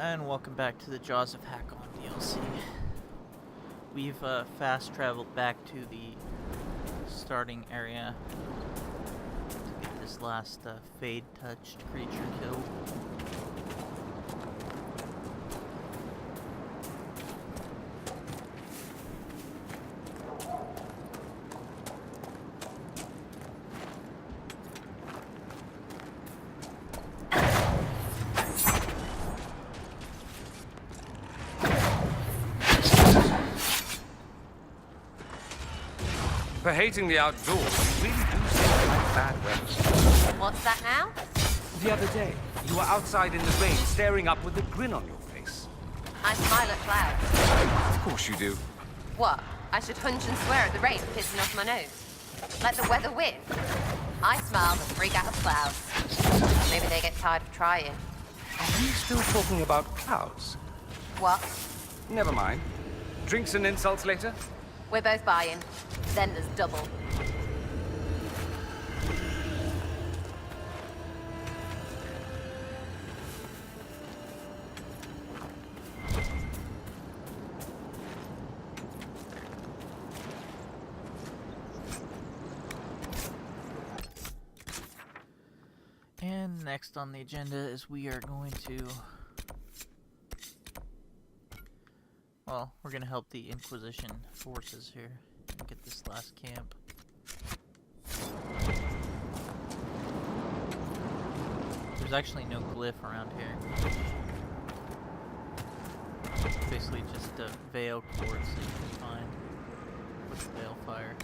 And welcome back to the Jaws of Hakkon DLC. We've fast traveled back to the starting area to get this last fade-touched creature killed. For hating the outdoors, you really do seem like bad weather. What's that now? The other day, you were outside in the rain, staring up with a grin on your face. I smile at clouds. Of course you do. What? I should hunch and swear at the rain pissing off my nose? Let the weather win. I smile and freak out of clouds. Maybe they get tired of trying. Are we still talking about clouds? What? Never mind. Drinks and insults later? We're both buying. Then there's double. And next on the agenda is we are going to... Well, we're gonna help the Inquisition forces here and get this last camp. There's actually no glyph around here. It's basically just a veil cord so you can find with the veil fire.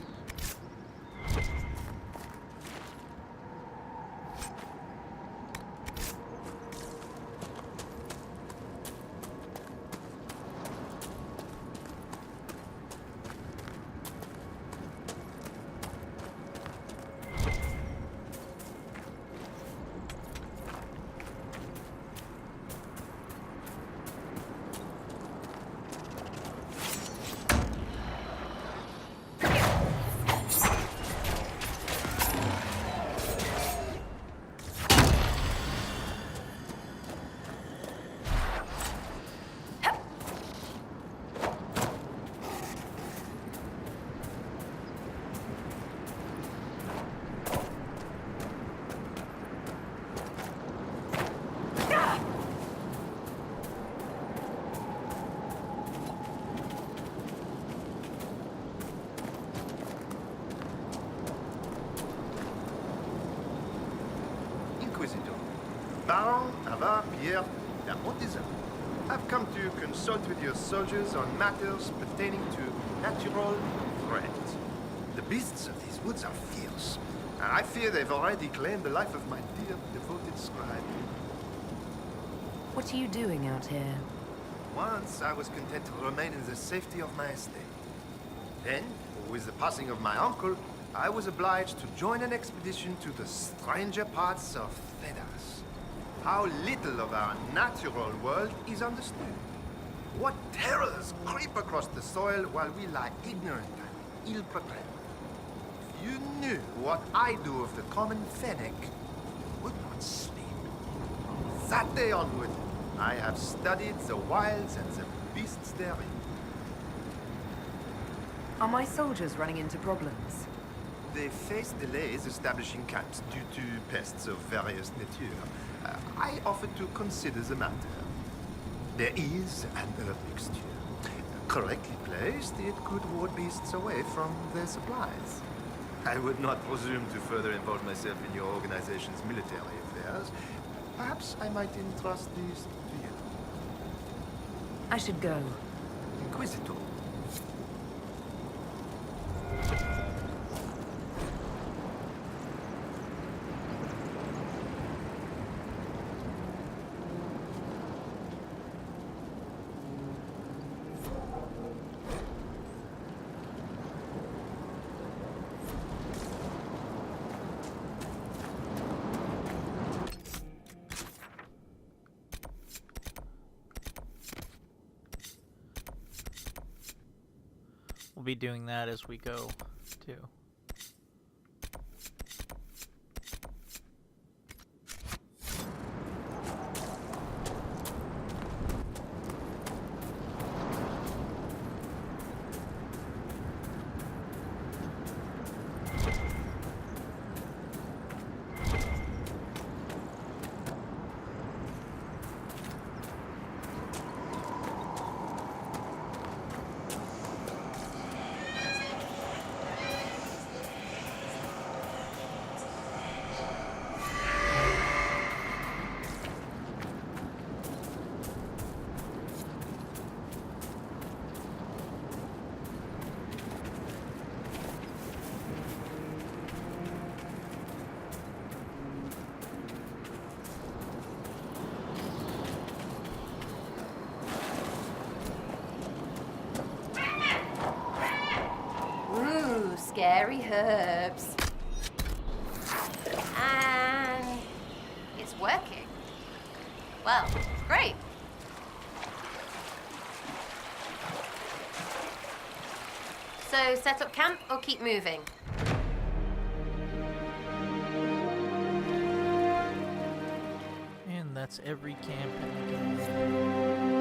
Inquisitor, Baron Ava Pierre d'Armontiza. I've come to consult with your soldiers on matters pertaining to natural threat. The beasts of these woods are fierce, and I fear they've already claimed the life of my dear, devoted scribe. What are you doing out here? Once I was content to remain in the safety of my estate. Then, with the passing of my uncle, I was obliged to join an expedition to the stranger parts of Thedas. How little of our natural world is understood. What terrors creep across the soil while we lie ignorant and ill-prepared. If you knew what I do of the common fennec, you would not sleep. From that day onward, I have studied the wilds and the beasts therein. Are my soldiers running into problems? They face delays establishing camps due to pests of various nature. I offered to consider the matter. There is an herb mixture. Correctly placed, it could ward beasts away from their supplies. I would not presume to further involve myself in your organization's military affairs. Perhaps I might entrust these to you. I should go. Inquisitor. We'll be doing that as we go, too. fairy herbs. And it's working. Well, great. So set up camp or keep moving? And that's every camp in the game.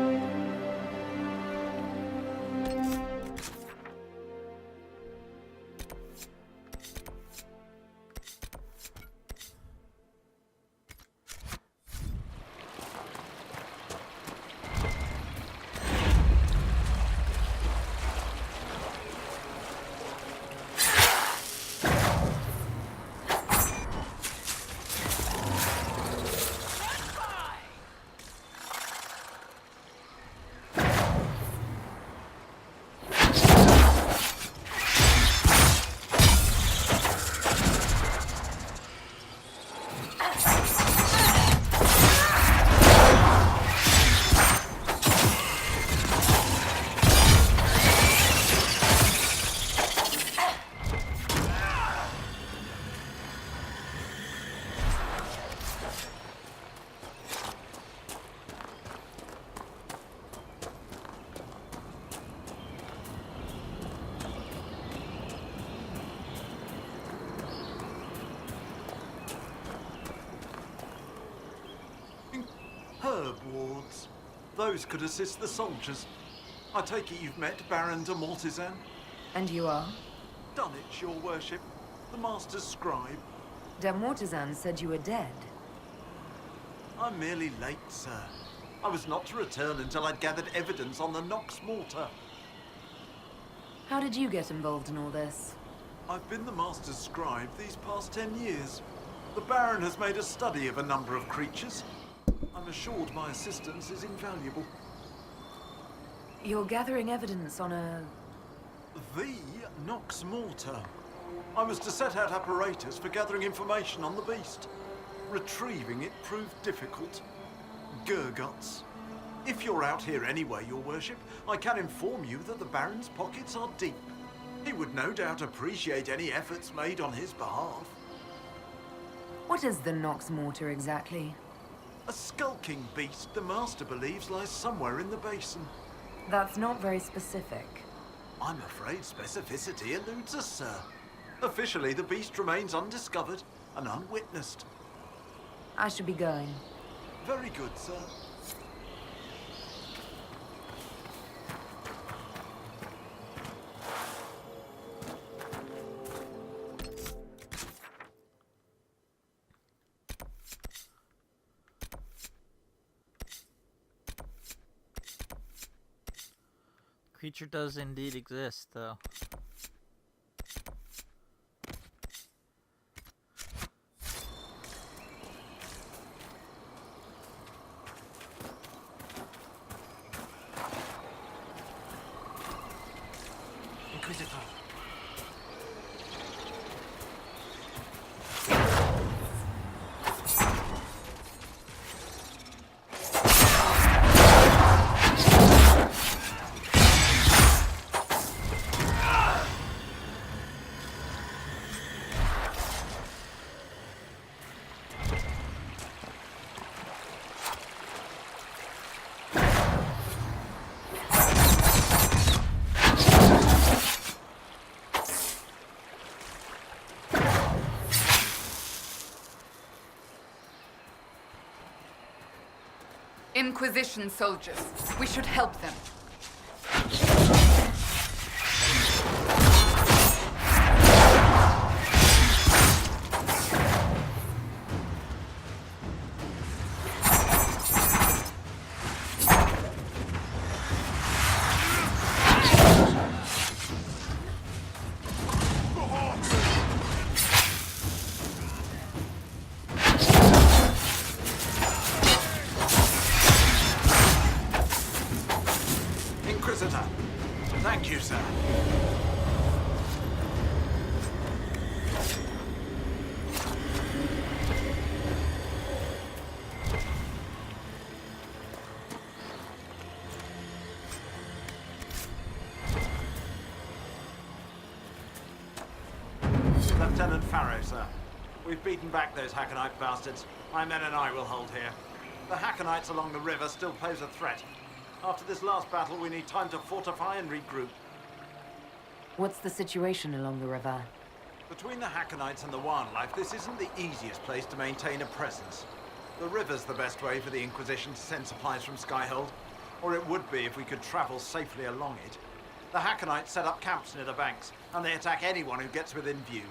Herb wards. Those could assist the soldiers. I take it you've met Baron de Mortizan? And you are? Dulwich, your worship. The Master's scribe. De Mortizan said you were dead. I'm merely late, sir. I was not to return until I'd gathered evidence on the Nox Mortar. How did you get involved in all this? I've been the Master's scribe these past 10 years. The Baron has made a study of a number of creatures. I'm assured my assistance is invaluable. You're gathering evidence on The Nox Mortar. I was to set out apparatus for gathering information on the beast. Retrieving it proved difficult. Gurguts. If you're out here anyway, your worship, I can inform you that the Baron's pockets are deep. He would no doubt appreciate any efforts made on his behalf. What is the Nox Mortar exactly? A skulking beast the Master believes lies somewhere in the basin. That's not very specific. I'm afraid specificity eludes us, sir. Officially, the beast remains undiscovered and unwitnessed. I should be going. Very good, sir. Creature does indeed exist, though. Inquisitor. Inquisition soldiers. We should help them. Lieutenant Farrow, sir. We've beaten back those Hakkonite bastards. My men and I will hold here. The Hakkonites along the river still pose a threat. After this last battle, we need time to fortify and regroup. What's the situation along the river? Between the Hakkonites and the wildlife, this isn't the easiest place to maintain a presence. The river's the best way for the Inquisition to send supplies from Skyhold, or it would be if we could travel safely along it. The Hakkonites set up camps near the banks, and they attack anyone who gets within view.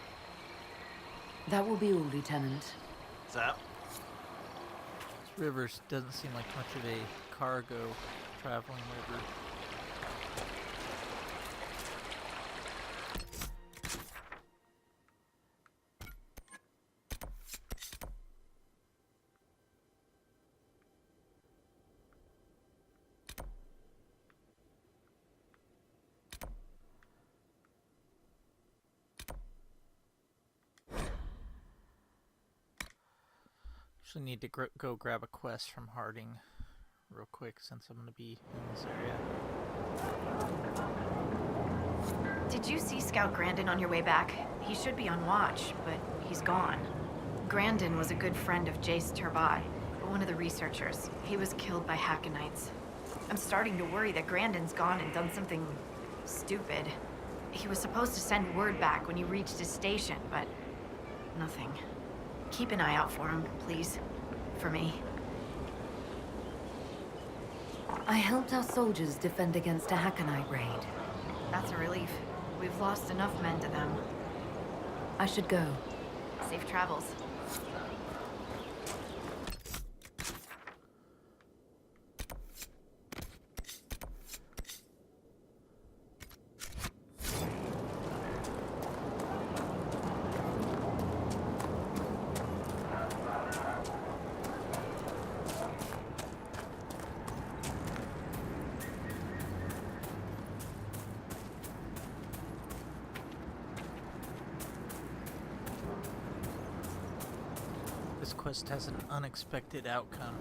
That will be all, Lieutenant. Sir? This river doesn't seem like much of a cargo traveling river. Actually need to go grab a quest from Harding real quick since I'm going to be in this area. Did you see Scout Grandin on your way back? He should be on watch, but he's gone. Grandin was a good friend of Jace Turbai, one of the researchers. He was killed by Hakkonites. I'm starting to worry that Grandin's gone and done something stupid. He was supposed to send word back when he reached his station, but nothing. Keep an eye out for him, please. For me. I helped our soldiers defend against a Hakkonite raid. That's a relief. We've lost enough men to them. I should go. Safe travels. This quest has an unexpected outcome.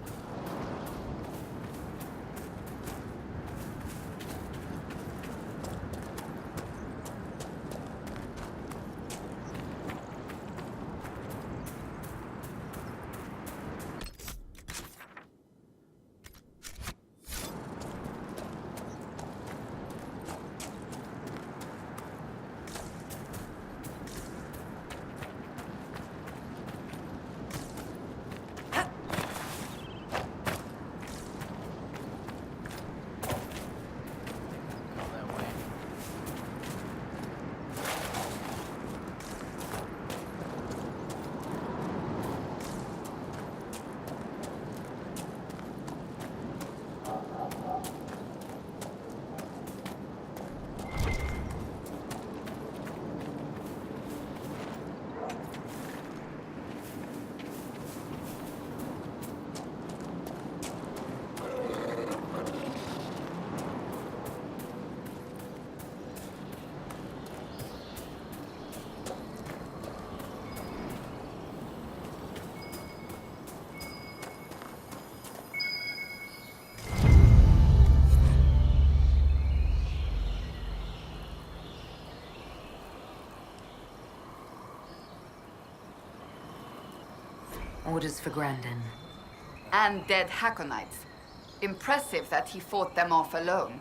Orders for Grandin. And dead Hakkonites. Impressive that he fought them off alone.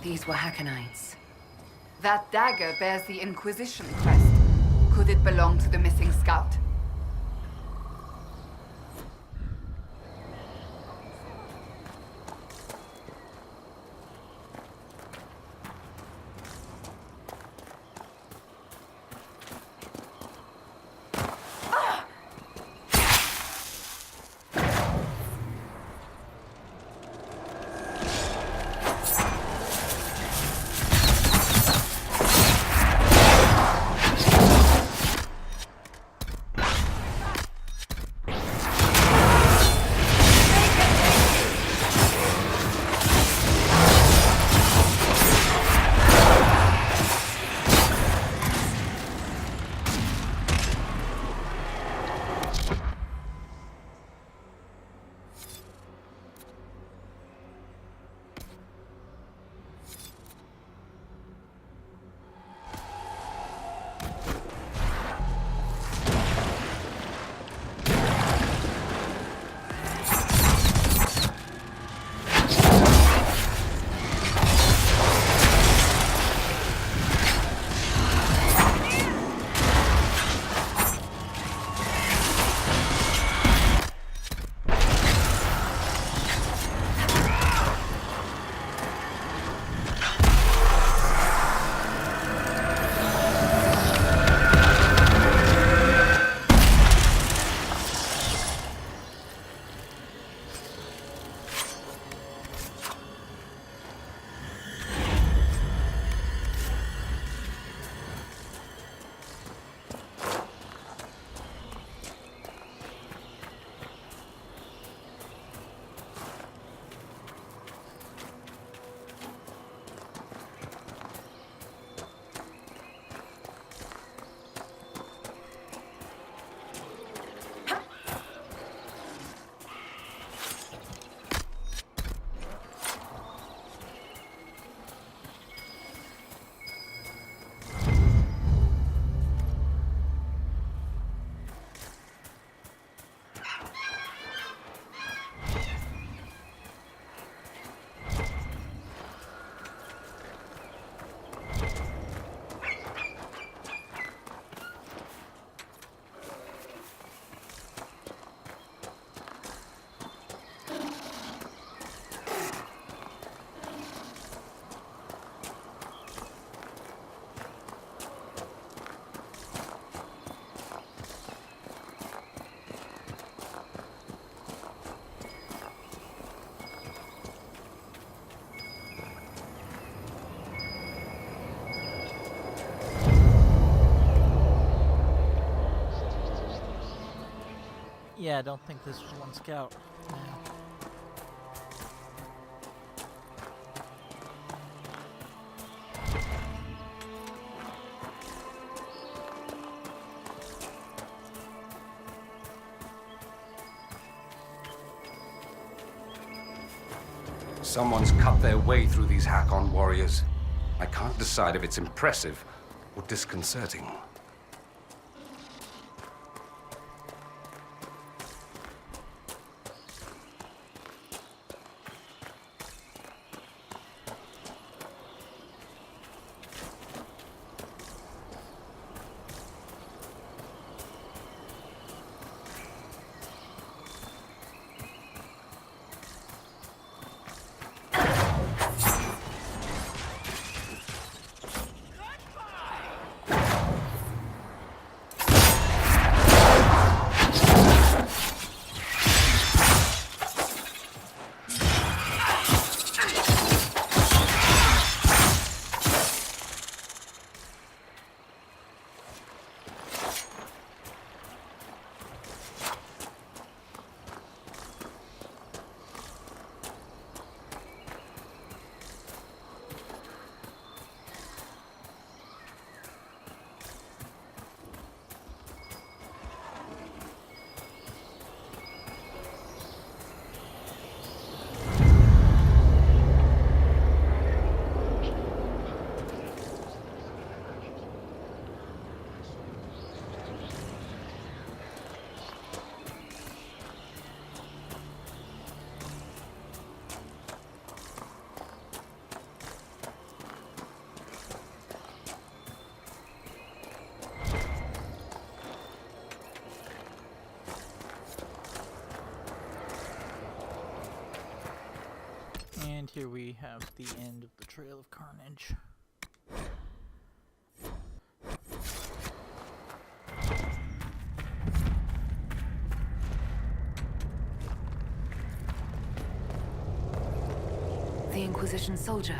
these were Hakkonites. That dagger bears the Inquisition crest. Could it belong to the missing scout? Yeah, I don't think this was one scout. No. Someone's cut their way through these Hakkon warriors. I can't decide if it's impressive or disconcerting. Here we have the end of the Trail of Carnage. The Inquisition soldier.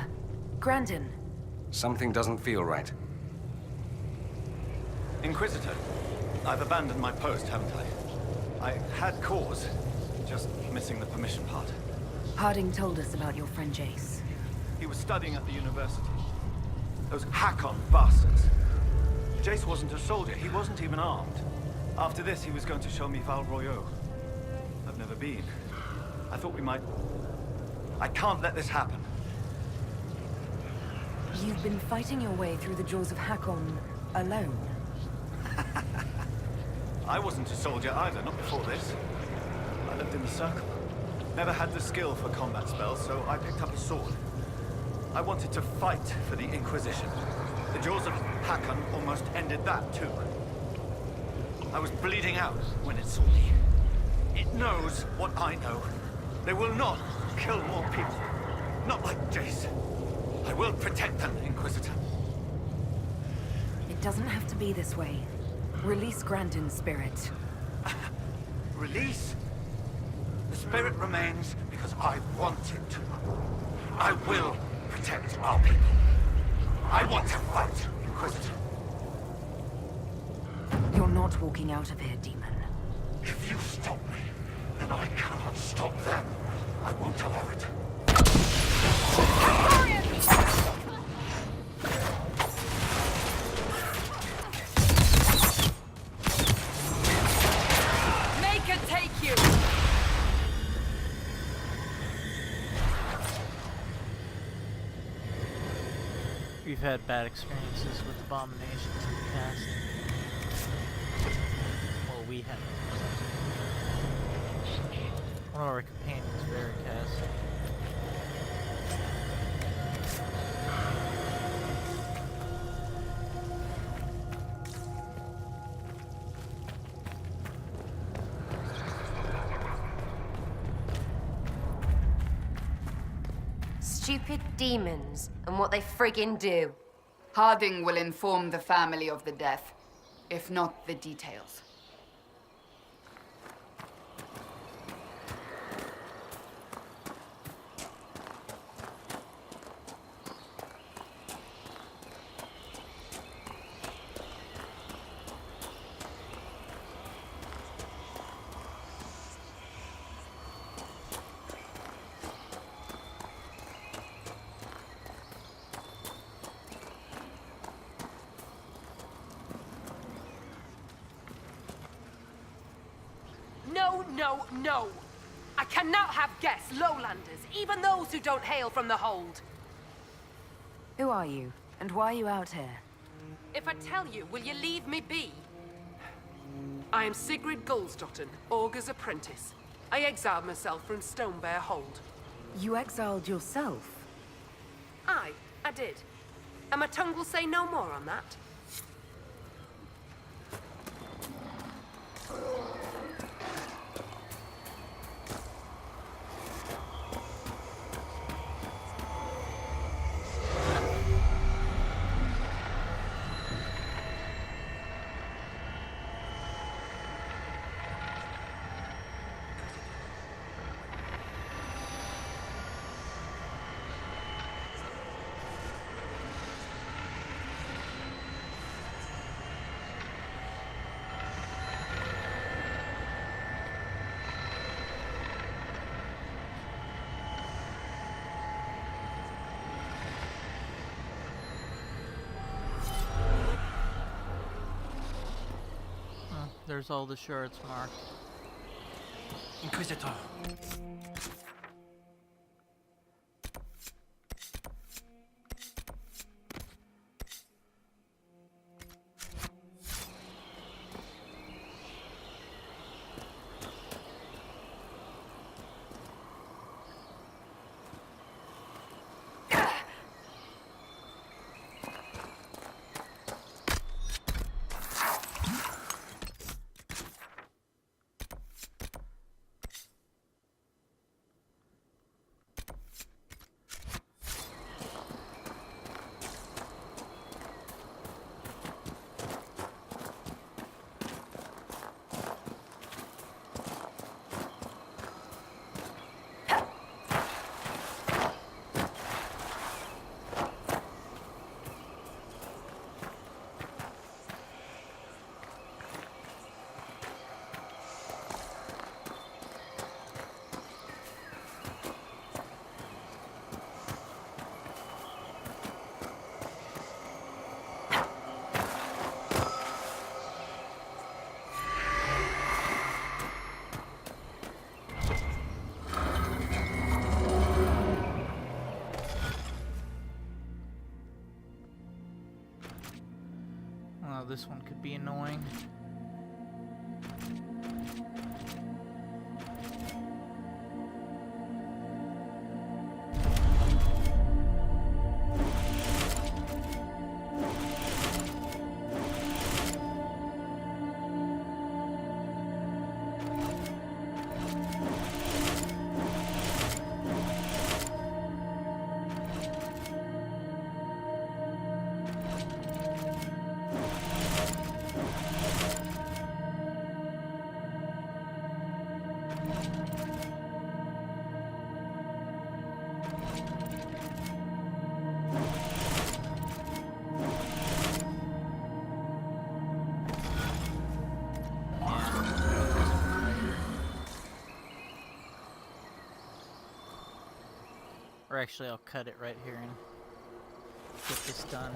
Grandin. Something doesn't feel right. Inquisitor, I've abandoned my post, haven't I? I had cause, just missing the permission part. Harding told us about your friend Jace. He was studying at the university. Those Hakkon bastards. Jace wasn't a soldier, he wasn't even armed. After this, he was going to show me Val Royeaux. I've never been. I thought we might... I can't let this happen. You've been fighting your way through the jaws of Hakkon alone. I wasn't a soldier either, not before this. I lived in the Circle. Never had the skill for combat spells, so I picked up a sword. I wanted to fight for the Inquisition. The jaws of Hakkon almost ended that, too. I was bleeding out when it saw me. It knows what I know. They will not kill more people. Not like Jace. I will protect them, Inquisitor. It doesn't have to be this way. Release Grandin's spirit. Release? The spirit remains because I want it to. I will protect our people. I want to fight, Inquisitor. You're not walking out of here, demon. If you stop me, then I cannot stop them. I won't allow it. Make it take you! We've had bad experiences with abominations in the past. Well, we haven't. One of our companions, Veracast. Stupid demons and what they friggin' do. Harding will inform the family of the death, if not the details. No, no, no! I cannot have guests, lowlanders, even those who don't hail from the hold. Who are you? And why are you out here? If I tell you, will you leave me be? I am Sigrid Gulsdotten, Augur's apprentice. I exiled myself from Stonebear Hold. You exiled yourself? Aye, I did. And my tongue will say no more on that. There's all the shards marked. Inquisitor. Well, this one could be annoying. Or actually, I'll cut it right here and get this done.